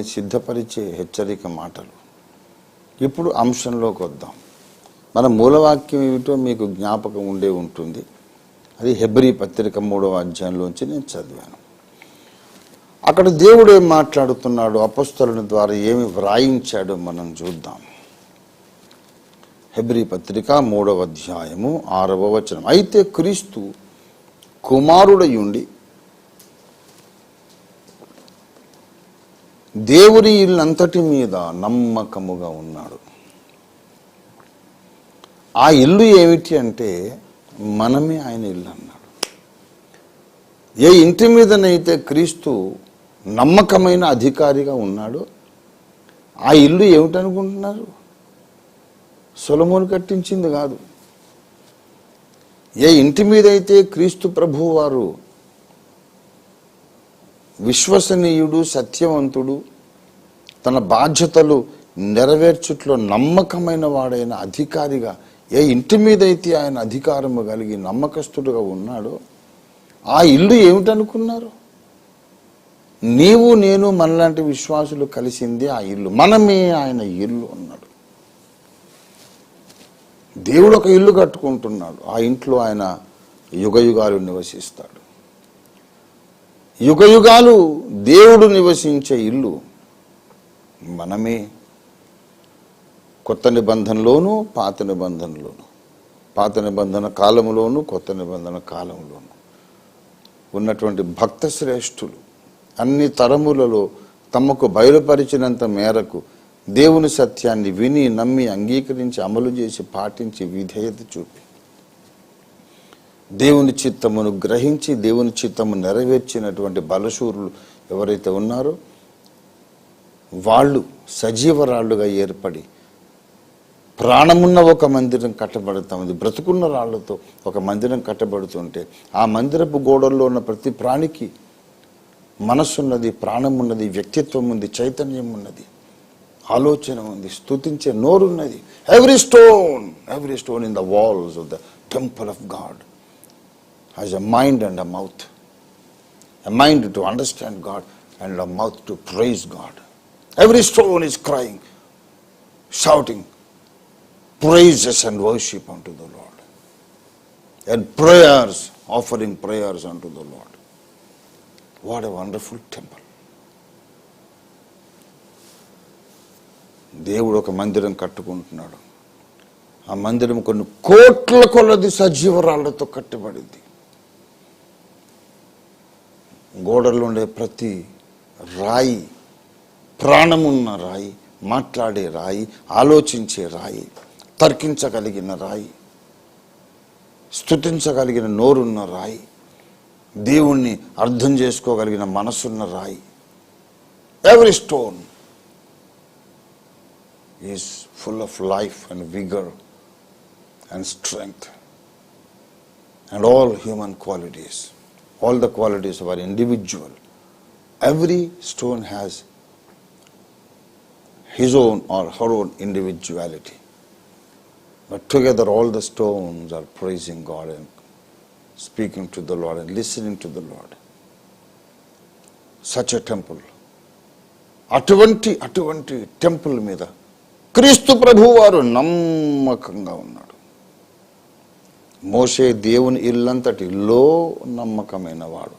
సిద్ధపరిచే హెచ్చరిక మాటలు. ఇప్పుడు అంశంలోకి వద్దాం. మన మూలవాక్యం ఏమిటో మీకు జ్ఞాపకం ఉండే ఉంటుంది. అది హెబ్రీ పత్రిక 3వ అధ్యాయంలోంచి నేను చదివాను. అక్కడ దేవుడు ఏం మాట్లాడుతున్నాడు, అపొస్తలుల ద్వారా ఏమి వ్రాయించాడో మనం చూద్దాం. హెబ్రీ పత్రిక 3వ అధ్యాయము 6వ వచనం. అయితే క్రీస్తు కుమారుడయుండి దేవుని ఇల్లంతటి మీద నమ్మకముగా ఉన్నాడు. ఆ ఇల్లు ఏమిటి అంటే మనమే ఆయన ఇల్లు అన్నాడు. ఏ ఇంటి మీదనైతే క్రీస్తు నమ్మకమైన అధికారిగా ఉన్నాడో ఆ ఇల్లు ఏమిటనుకుంటున్నారు? సొలొమోను కట్టించింది కాదు. ఏ ఇంటి మీదైతే క్రీస్తు ప్రభువు వారు విశ్వసనీయుడు, సత్యవంతుడు, తన బాధ్యతలు నెరవేర్చుట్లో నమ్మకమైన వాడైన అధికారిగా ఏ ఇంటి మీదైతే ఆయన అధికారము కలిగి నమ్మకస్తుడుగా ఉన్నాడో ఆ ఇల్లు ఏమిటనుకున్నారు? నీవు నేను మనలాంటి విశ్వాసులు కలిసింది ఆ ఇల్లు, మనమే ఆయన ఇల్లు అన్నాడు. దేవుడు ఒక ఇల్లు కట్టుకుంటున్నాడు. ఆ ఇంట్లో ఆయన యుగయుగాలు నివసిస్తాడు. యుగయుగాలు దేవుడు నివసించే ఇల్లు మనమే. కొత్త నిబంధనలోను పాత నిబంధనలోను, పాత నిబంధన కాలంలోను కొత్త నిబంధన కాలంలోను ఉన్నటువంటి భక్త శ్రేష్ఠులు అన్ని తరములలో తమకు బయలుపరిచినంత మేరకు దేవుని సత్యాన్ని విని నమ్మి అంగీకరించి అమలు చేసి పాటించి విధేయత చూపి దేవుని చిత్తమును గ్రహించి దేవుని చిత్తము నెరవేర్చినటువంటి బలశూరులు ఎవరైతే ఉన్నారో వాళ్ళు సజీవరాళ్లుగా ఏర్పడి ప్రాణమున్న ఒక మందిరం కట్టబడుతుంది. బ్రతుకున్న రాళ్లతో ఒక మందిరం కట్టబడుతుంటే ఆ మందిరపు గోడల్లో ఉన్న ప్రతి ప్రాణికి మనస్సున్నది, ప్రాణం ఉన్నది, వ్యక్తిత్వం ఉంది, చైతన్యం ఉన్నది, ఆలోచన ఉంది, స్తుతించే నోరున్నది. Every stone in the walls of the temple of god has a mind and a mouth. A mind to understand God and a mouth to praise God. Every stone is crying, shouting praises and worship unto the Lord. And prayers, offering prayers unto the Lord. What a wonderful temple. దేవుడు ఒక మందిరం కట్టుకుంటున్నాడు. ఆ మందిరం కొన్ని కోట్ల కొలది సజీవరాళ్లతో కట్టబడింది. గోడల్లో ఉండే ప్రతి రాయి ప్రాణమున్న రాయి, మాట్లాడే రాయి, ఆలోచించే రాయి, తర్కించగలిగిన రాయి, స్తుతించగలిగిన నోరున్న రాయి, దేవుణ్ణి అర్థం చేసుకోగలిగిన మనసున్న రాయి. Every stone is full of life and vigour and strength and all human qualities. All the qualities of our individual. Every stone has his own or her own individuality. But together all the stones are praising God and speaking to the Lord and listening to the Lord. Such a temple. అటువంటి temple మీద క్రీస్తు ప్రభువు వారు నమ్మకంగా ఉన్నాడు. మోషే దేవుని ఇల్లంతటిలో నమ్మకమైన వాడు.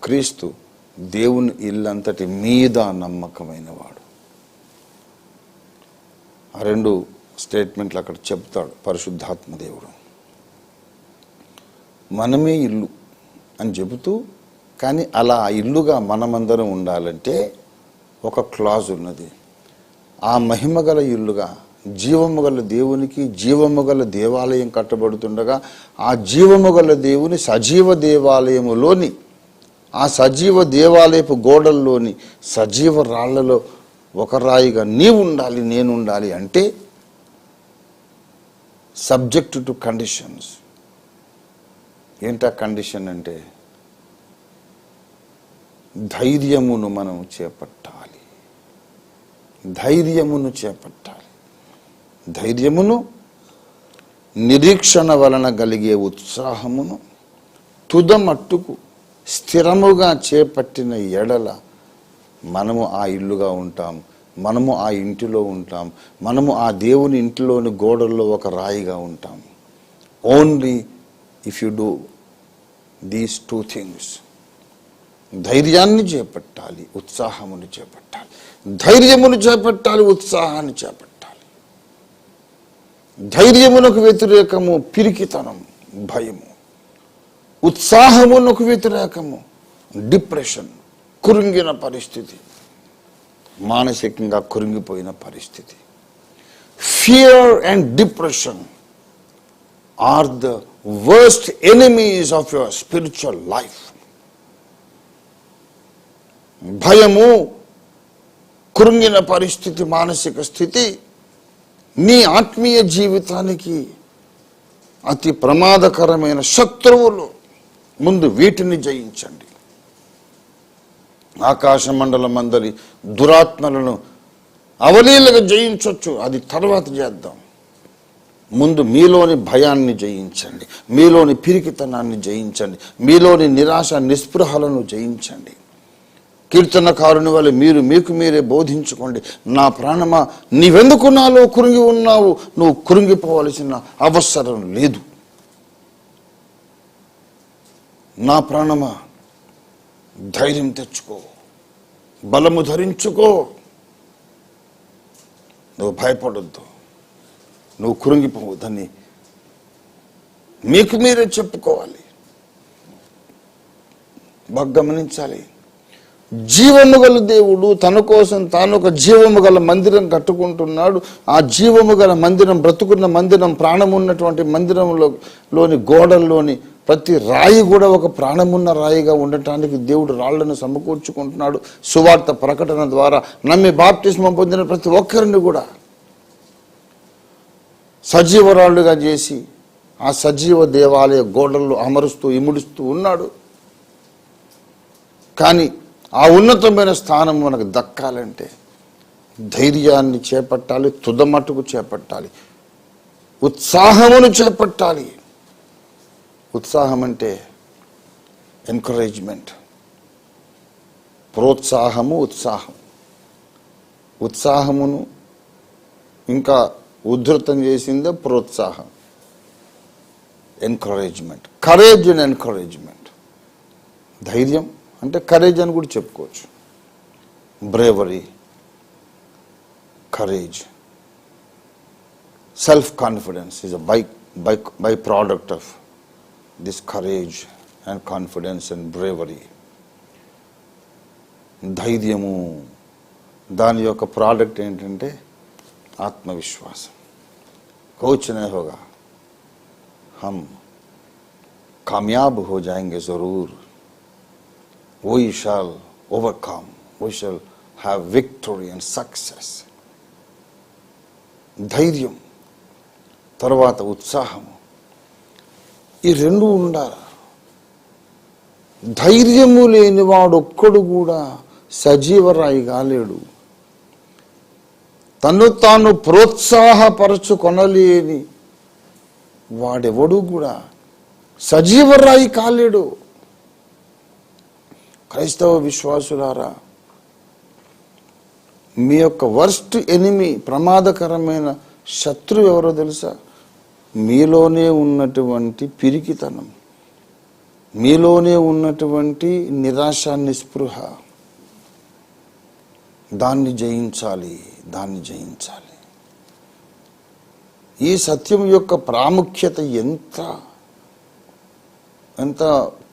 క్రీస్తు దేవుని ఇల్లంతటి మీద నమ్మకమైన వాడు. ఆ రెండు స్టేట్మెంట్లు అక్కడ చెప్తాడు పరిశుద్ధాత్మ దేవుడు. మనమే ఇల్లు అని చెబుతూ, కానీ అలా ఇల్లుగా మనమందరం ఉండాలంటే ఒక క్లాజ్ ఉన్నది. ఆ మహిమగల ఇల్లుగా జీవము గల దేవునికి జీవము గల దేవాలయం కట్టబడుతుండగా ఆ జీవము గల దేవుని సజీవ దేవాలయములోని, ఆ సజీవ దేవాలయపు గోడల్లోని సజీవ రాళ్లలో ఒక రాయిగా నీవు ఉండాలి, నేను ఉండాలి. అంటే సబ్జెక్ట్ టు కండిషన్స్. ఏంటా కండిషన్ అంటే ధైర్యమును మనం చేపట్టాలి. ధైర్యమును చేపట్టాలి. ధైర్యమును, నిరీక్షణ వలన కలిగే ఉత్సాహమును తుదమట్టుకు స్థిరముగా చేపట్టిన ఎడల మనము ఆ ఇల్లుగా ఉంటాం, మనము ఆ ఇంటిలో ఉంటాం, మనము ఆ దేవుని ఇంటిలోని గోడల్లో ఒక రాయిగా ఉంటాం. Only if you do these 2 things. ధైర్యాన్ని చేపట్టాలి, ఉత్సాహమును చేపట్టాలి. ధైర్యమును చేపట్టాలి, ఉత్సాహాన్ని చేపట్టాలి. ధైర్యమునకు వ్యతిరేకము పిరికితనం, భయము. ఉత్సాహమునకు వ్యతిరేకము డిప్రెషన్, కురింగిన పరిస్థితి, మానసికంగా కురింగిపోయిన పరిస్థితి. Fear and depression are the worst enemies of your spiritual life. భయము, కురింగిన పరిస్థితి, మానసిక స్థితి నీ ఆత్మీయ జీవితానికి అతి ప్రమాదకరమైన శత్రువులు. ముందు వీటిని జయించండి. ఆకాశ మండలం అందరి దురాత్మలను అవలీలగా జయించవచ్చు, అది తర్వాత చేద్దాం. ముందు మీలోని భయాన్ని జయించండి, మీలోని పిరికితనాన్ని జయించండి, మీలోని నిరాశ నిస్పృహలను జయించండి. కీర్తనకారుని వల్ల మీకు మీరే బోధించుకోండి. నా ప్రాణమా, నీవెందుకు నాలో కురింగి ఉన్నావు? నువ్వు కురింగిపోవలసిన అవసరం లేదు. నా ప్రాణమా, ధైర్యం తెచ్చుకో, బలము ధరించుకో, నువ్వు భయపడొద్దు, నువ్వు కురింగిపోవద్దని మీకు మీరే చెప్పుకోవాలి. బాగా గమనించాలి. జీవము గల దేవుడు తన కోసం తాను ఒక జీవము గల మందిరం కట్టుకుంటున్నాడు. ఆ జీవము గల మందిరం, బ్రతుకున్న మందిరం, ప్రాణమున్నటువంటి మందిరంలోని గోడల్లోని ప్రతి రాయి కూడా ఒక ప్రాణమున్న రాయిగా ఉండటానికి దేవుడు రాళ్లను సమకూర్చుకుంటున్నాడు. సువార్త ప్రకటన ద్వారా నమ్మి బాప్తిస్మం పొందిన ప్రతి ఒక్కరిని కూడా సజీవరాళ్లుగా చేసి ఆ సజీవ దేవాలయ గోడల్లో అమరుస్తూ ఇముడుస్తూ ఉన్నాడు. కానీ ఆ ఉన్నతమైన స్థానం మనకు దక్కాలంటే ధైర్యాన్ని చేపట్టాలి, తుదమట్టుకు చేపట్టాలి, ఉత్సాహమును చేపట్టాలి. ఉత్సాహం అంటే ఎంకరేజ్మెంట్, ప్రోత్సాహము, ఉత్సాహం. ఉత్సాహమును ఇంకా ఉద్ధృతం చేసిందే ప్రోత్సాహం, ఎంకరేజ్మెంట్. Courage and encouragement. ధైర్యం అంటే కరేజ్ అని కూడా చెప్పుకోవచ్చు. Bravery, courage, self confidence is a by product of this courage and confidence and bravery. ధైర్యము దాని యొక్క ప్రోడక్ట్ ఏంటంటే ఆత్మవిశ్వాసం. कोच नहीं होगा हम कामयाब हो जाएंगे जरूर. We shall overcome, we shall have victory and success. ధైర్యం తర్వాత ఉత్సాహము, ఈ రెండు ఉండాలి. ధైర్యము లేని వాడు ఒక్కడు కూడా సజీవరాయి కాలేడు. తను తాను ప్రోత్సాహపరచుకొనలేని వాడెవడు కూడా సజీవరాయి కాలేడు. క్రైస్తవ విశ్వాసులారా, మీ యొక్క వర్స్ట్ ఎనిమి, ప్రమాదకరమైన శత్రువు ఎవరో తెలుసా? మీలోనే ఉన్నటువంటి పిరికితనం, మీలోనే ఉన్నటువంటి నిరాశ నిస్పృహ. దాన్ని జయించాలి, దాన్ని జయించాలి. ఈ సత్యం యొక్క ప్రాముఖ్యత ఎంత ఎంత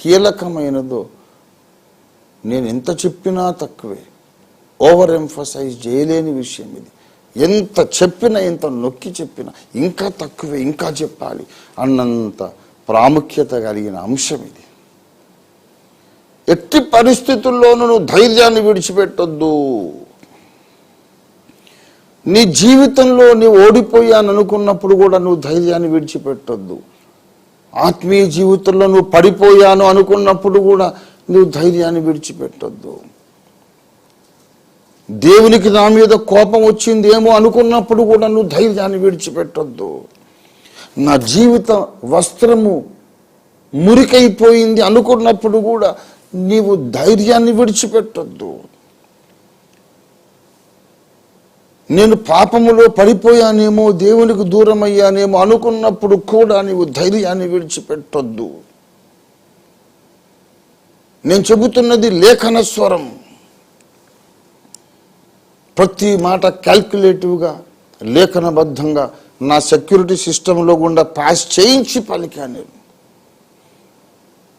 కీలకమైనదో నేను ఎంత చెప్పినా తక్కువే. ఓవర్ ఎంఫసైజ్ చేయలేని విషయం ఇది. ఎంత చెప్పినా, ఎంత నొక్కి చెప్పినా ఇంకా తక్కువే, ఇంకా చెప్పాలి అన్నంత ప్రాముఖ్యత కలిగిన అంశం ఇది. ఎట్టి పరిస్థితుల్లోనూ నువ్వు ధైర్యాన్ని విడిచిపెట్టొద్దు. నీ జీవితంలో నీవు ఓడిపోయాను అనుకున్నప్పుడు కూడా నువ్వు ధైర్యాన్ని విడిచిపెట్టొద్దు. ఆత్మీయ జీవితంలో నువ్వు పడిపోయాను అనుకున్నప్పుడు కూడా నువ్వు ధైర్యాన్ని విడిచిపెట్టొద్దు. దేవునికి నా మీద కోపం వచ్చిందేమో అనుకున్నప్పుడు కూడా నువ్వు ధైర్యాన్ని విడిచిపెట్టొద్దు. నా జీవిత వస్త్రము మురికైపోయింది అనుకున్నప్పుడు కూడా నీవు ధైర్యాన్ని విడిచిపెట్టొద్దు. నేను పాపములో పడిపోయానేమో, దేవునికి దూరం అయ్యానేమో అనుకున్నప్పుడు కూడా నీవు ధైర్యాన్ని విడిచిపెట్టొద్దు. నేను చెబుతున్నది లేఖన స్వరం. ప్రతి మాట క్యాల్కులేటివ్గా, లేఖనబద్ధంగా నా సెక్యూరిటీ సిస్టంలో గుండా పాస్ చేయించి పలికాను. నేను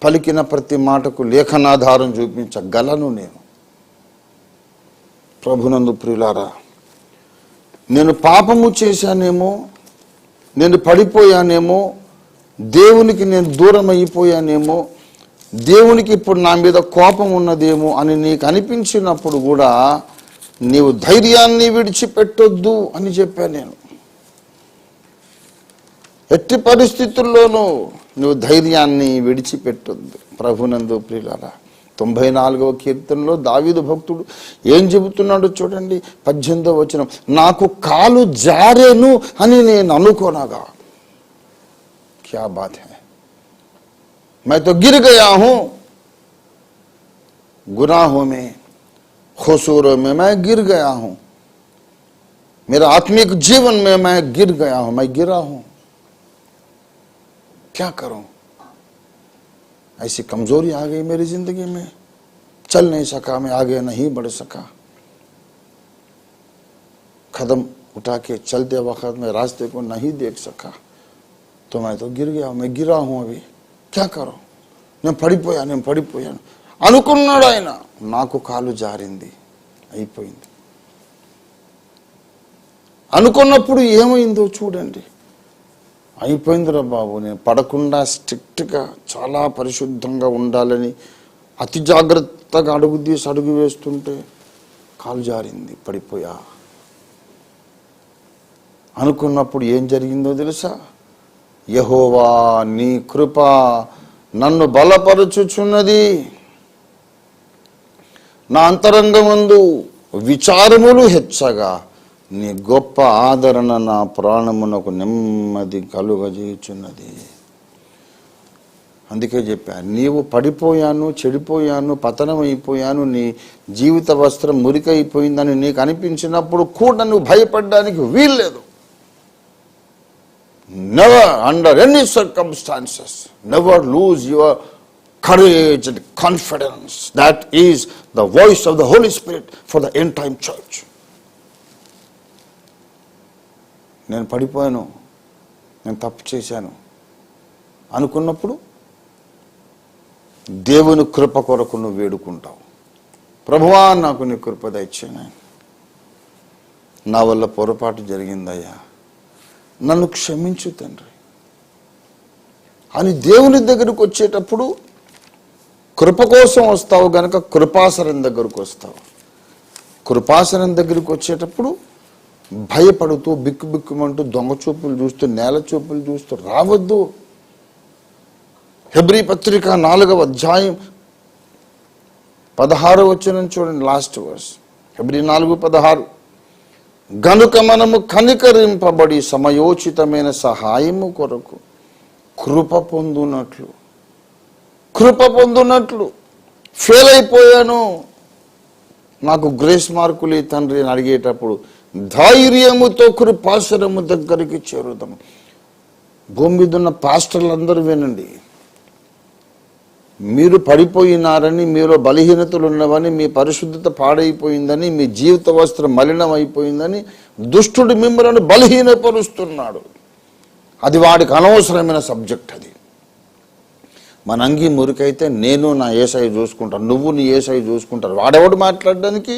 పలికిన ప్రతి మాటకు లేఖనాధారం చూపించగలను. నేను ప్రభునందు ప్రియులారా, నేను పాపము చేశానేమో, నేను పడిపోయానేమో, దేవునికి నేను దూరం అయిపోయానేమో, దేవునికి ఇప్పుడు నా మీద కోపం ఉన్నదేమో అని నీకు అనిపించినప్పుడు కూడా నీవు ధైర్యాన్ని విడిచిపెట్టొద్దు అని చెప్పాను. నేను ఎట్టి పరిస్థితుల్లోనూ నువ్వు ధైర్యాన్ని విడిచిపెట్టొద్దు. ప్రభునందు ప్రియులారా, 94వ కీర్తనలో దావీదు భక్తుడు ఏం చెబుతున్నాడో చూడండి. 18వ వచనం, నాకు కాలు జారేను అని నేను అనుకోనగా. క్యా బాత్ హై, मैं तो गिर गया हूं गुनाहों में, खुसूरों में मैं गिर गया हूं, मेरा आत्मिक जीवन में मैं गिर गया हूं, मैं गिरा हूं, क्या करूं? ऐसी कमजोरी आ गई मेरी जिंदगी में, चल नहीं सका, मैं आगे नहीं बढ़ सका, कदम उठा के चलते वक्त में रास्ते को नहीं देख सका, तो मैं तो गिर गया, मैं गिरा हूं, अभी क्या करो? నేను పడిపోయాను అనుకున్నాడు ఆయన. నాకు కాలు జారింది, అయిపోయింది. అనుకున్నప్పుడు ఏమైందో చూడండి. అయిపోయిందిరా బాబు, నేను పడకుండా స్ట్రిక్ట్గా చాలా పరిశుద్ధంగా ఉండాలని అతి జాగ్రత్తగా అడుగు వేస్తుంటే కాలు జారింది, పడిపోయా. అనుకున్నప్పుడు ఏం జరిగిందో తెలుసా? యెహోవా నీ కృప నన్ను బలపరచుచున్నది, నా అంతరంగమందు విచారములు హెచ్చగా నీ గొప్ప ఆదరణ నా ప్రాణమునకు నెమ్మది కలుగజేయుచున్నది. అందుకే చెప్పా, నీవు పడిపోయాను, చెడిపోయాను, పతనమైపోయాను, నీ జీవిత వస్త్రం మురికైపోయిందని నీకు అనిపించినప్పుడు కూడా నువ్వు భయపడడానికి వీల్లేదు. Never, under any circumstances, never lose your courage and confidence. That is the voice of the Holy Spirit for the end time church. నేను పడిపోయాను, నేను తప్పు చేశాను అనుకున్నప్పుడు దేవుని కృప కొరకు నువ్వు వేడుకుంటావు. ప్రభువా, నాకు నీ కృప దయచేయను, నా వల్ల పొరపాటు జరిగిందయ్యా, నన్ను క్షమించు తండ్రి అని దేవుని దగ్గరకు వచ్చేటప్పుడు కృప కోసం వస్తావు గనక కృపాసనం దగ్గరకు వస్తావు. కృపాసనం దగ్గరకు వచ్చేటప్పుడు భయపడుతూ బిక్కుబిక్కుమంటూ దొంగ చూపులు చూస్తూ నేల చూపులు చూస్తూ రావద్దు. హెబ్రీ పత్రిక 4వ అధ్యాయం 16వ వచనం చూడండి, లాస్ట్ వర్స్. హెబ్రీ 4:16, గనుక మనము కనికరింపబడి సమయోచితమైన సహాయము కొరకు కృప పొందునట్లు. ఫెయిల్ అయిపోయాను, నాకు గ్రేస్ మార్కులు తండ్రి అని అడిగేటప్పుడు ధైర్యముతో కృపాసనము దగ్గరికి చేరుదాం. భూమి మీద ఉన్న పాస్టర్లందరూ వినండి, మీరు పడిపోయినారని, మీలో బలహీనతలు ఉన్నవని, మీ పరిశుద్ధత పాడైపోయిందని, మీ జీవిత వస్త్రం మలినం అయిపోయిందని దుష్టుడు మిమ్మల్ని బలహీనపరుస్తున్నాడు. అది వాడికి అనవసరమైన సబ్జెక్ట్. అది మన అంగి మురికైతే నేను నా యేసయ్య చూసుకుంటాను, నువ్వు నీ యేసయ్య చూసుకుంటారు. వాడెవడు మాట్లాడడానికి?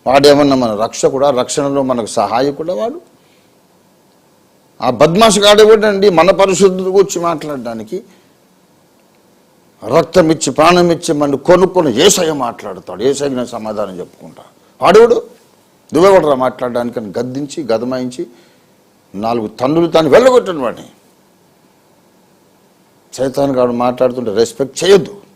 వాడేమన్నా మన రక్షకుడా? రక్షణలో మనకు సహాయకుడా వాడు? ఆ బద్మాష్ గాడెవడండి మన పరిశుద్ధత గురించి మాట్లాడడానికి? రక్తమిచ్చి ప్రాణమిచ్చి మన కొనుక్కొని యేసయ్య మాట్లాడతాడు, యేసయ్యకి నేను సమాధానం చెప్పుకుంటా. వాడేవాడు? నువ్వెవడరా మాట్లాడడానికి అని గద్దించి గదమాయించి 4 తన్నులు తాను వెళ్ళగొట్టిన వాడిని. సైతాన్ గాడు మాట్లాడుతుంటే రెస్పెక్ట్ చేయొద్దు.